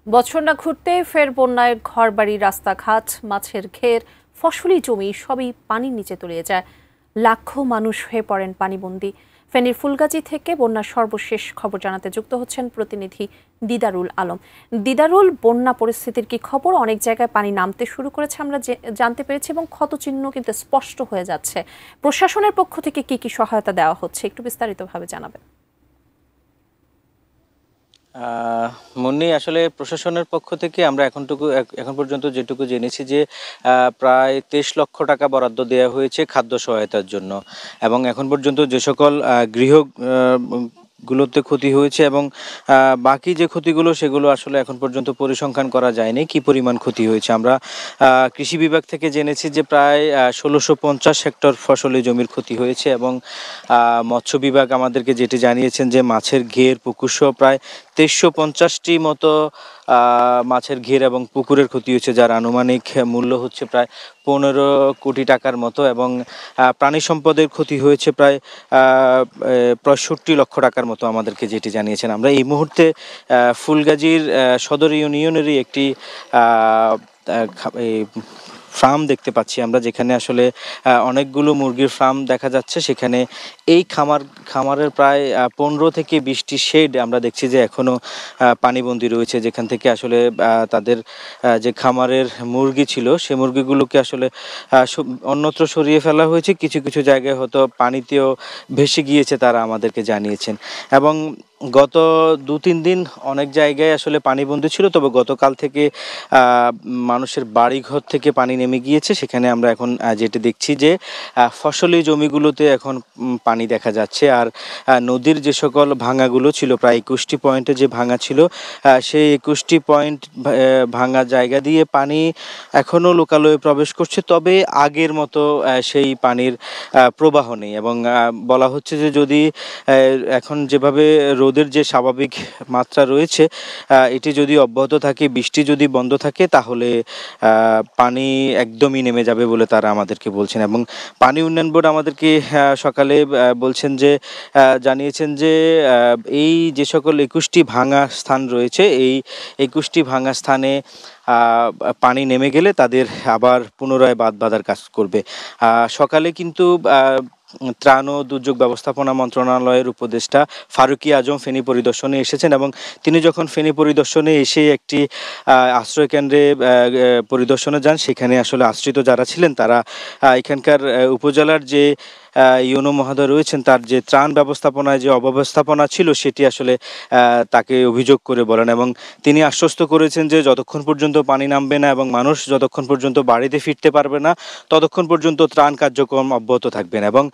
বছর না ঘুরতে ফের বন্যায় ঘরবাড়ি, রাস্তাঘাট, মাছের ঘের, ফসলি জমি সবই পানির নিচে তলিয়ে যায়। লাখো মানুষ হয়ে পড়েন পানিবন্দী। ফেনীর ফুলগাজী থেকে বন্যার সর্বশেষ খবর জানাতে যুক্ত হচ্ছেন প্রতিনিধি দিদারুল আলম। দিদারুল, বন্যা পরিস্থিতির কি খবর? অনেক জায়গায় পানি নামতে শুরু করেছে আমরা জানতে পেরেছি, এবং ক্ষতচিহ্ন কিন্তু স্পষ্ট হয়ে যাচ্ছে। প্রশাসনের পক্ষ থেকে কি কি সহায়তা দেওয়া হচ্ছে, একটু বিস্তারিতভাবে জানাবেন। মুন্নি, আসলে প্রশাসনের পক্ষ থেকে আমরা এখন পর্যন্ত যেটুকু জেনেছি যে প্রায় 23 লক্ষ টাকা বরাদ্দ দেওয়া হয়েছে খাদ্য সহায়তার জন্য। এবং এখন পর্যন্ত যে সকল গৃহ গুলোতে ক্ষতি হয়েছে এবং বাকি যে ক্ষতিগুলো সেগুলো আসলে এখন পর্যন্ত পরিসংখ্যান করা যায়নি কি পরিমাণ ক্ষতি হয়েছে। আমরা কৃষি বিভাগ থেকে জেনেছি যে প্রায় 1650 হেক্টর ফসলি জমির ক্ষতি হয়েছে এবং মৎস্য বিভাগ আমাদেরকে যেটি জানিয়েছেন যে মাছের ঘের, পুকুর সহ প্রায় 2350টি মতো মাছের ঘের এবং পুকুরের ক্ষতি হয়েছে, যার আনুমানিক মূল্য হচ্ছে প্রায় 15 কোটি টাকার মতো। এবং প্রাণী সম্পদের ক্ষতি হয়েছে প্রায় 65 লক্ষ টাকার মতো আমাদেরকে যেটি জানিয়েছেন। আমরা এই মুহূর্তে ফুলগাজীর সদর ইউনিয়নেরই একটি ফার্ম দেখতে পাচ্ছি আমরা, যেখানে আসলে অনেকগুলো মুরগির ফার্ম দেখা যাচ্ছে। সেখানে এই খামারের প্রায় 15 থেকে 20টি শেড আমরা দেখছি যে এখনো পানিবন্দী রয়েছে, যেখান থেকে আসলে তাদের যে খামারের মুরগি ছিল সে মুরগিগুলোকে আসলে অন্যত্র সরিয়ে ফেলা হয়েছে। কিছু কিছু জায়গায় হয়তো পানিতেও ভেসে গিয়েছে, তারা আমাদেরকে জানিয়েছেন। এবং গত 2-3 দিন অনেক জায়গায় আসলে পানিবন্দী ছিল, তবে গতকাল থেকে মানুষের বাড়িঘর থেকে পানি নেমে গিয়েছে। সেখানে আমরা এখন যেটি দেখছি যে ফসলি জমিগুলোতে এখন পানি দেখা যাচ্ছে। আর নদীর যে সকল ভাঙাগুলো ছিল, প্রায় 21টি পয়েন্টে যে ভাঙা ছিল, সেই 21টি পয়েন্ট ভাঙা জায়গা দিয়ে পানি এখনও লোকালয়ে প্রবেশ করছে, তবে আগের মতো সেই পানির প্রবাহ নেই। এবং বলা হচ্ছে যে যদি এখন যেভাবে রোদের যে স্বাভাবিক মাত্রা রয়েছে এটি যদি অব্যাহত থাকে, বৃষ্টি যদি বন্ধ থাকে, তাহলে পানি একদমই নেমে যাবে বলে তারা আমাদেরকে বলছেন। এবং পানি উন্নয়ন বোর্ড আমাদেরকে সকালে বলছেন যে জানিয়েছেন যে এই যে সকল 21টি ভাঙা স্থান রয়েছে, এই 21টি ভাঙা স্থানে পানি নেমে গেলে তাদের আবার পুনরায় বাঁধার কাজ করবে। সকালে কিন্তু ত্রাণ ও দুর্যোগ ব্যবস্থাপনা মন্ত্রণালয়ের উপদেষ্টা ফারুকী আজম ফেনী পরিদর্শনে এসেছেন এবং তিনি যখন ফেনী পরিদর্শনে এসে একটি আশ্রয় কেন্দ্রে পরিদর্শনে যান, সেখানে আসলে আশ্রিত যারা ছিলেন তারা এখানকার উপজেলার যে ইউনো মহোদয় রয়েছেন তার যে ত্রাণ ব্যবস্থাপনায় যে অব্যবস্থাপনা ছিল সেটি আসলে তাকে অভিযোগ করে বলেন। এবং তিনি আশ্বস্ত করেছেন যে যতক্ষণ পর্যন্ত পানি নামবে না এবং মানুষ যতক্ষণ পর্যন্ত বাড়িতে ফিরতে পারবে না ততক্ষণ পর্যন্ত ত্রাণ কার্যক্রম অব্যাহত থাকবে না। এবং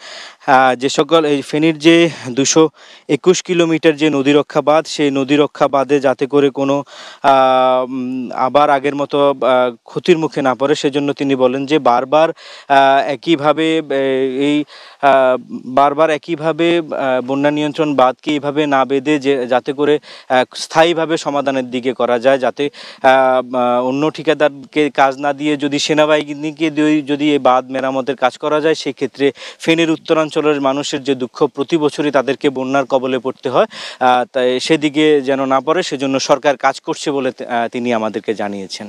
যে সকল এই ফেনীর যে 221 কিলোমিটার যে নদীরক্ষা বাঁধ, সেই নদীরক্ষা বাঁধে যাতে করে কোনো আবার আগের মতো ক্ষতির মুখে না পড়ে, সেজন্য তিনি বলেন যে একইভাবে এই বারবার একইভাবে বন্যা নিয়ন্ত্রণ বাঁধকে এইভাবে না বেঁধে যাতে করে স্থায়ীভাবে সমাধানের দিকে করা যায়, যাতে অন্য ঠিকাদারকে কাজ না দিয়ে যদি সেনাবাহিনীকে যদি এই বাঁধ মেরামতের কাজ করা যায়, সেক্ষেত্রে ফেনীর উত্তরাঞ্চলের মানুষের যে দুঃখ, প্রতি বছরই তাদেরকে বন্যার কবলে পড়তে হয়, তাই সেদিকে যেন না পড়ে, সেজন্য সরকার কাজ করছে বলে তিনি আমাদেরকে জানিয়েছেন।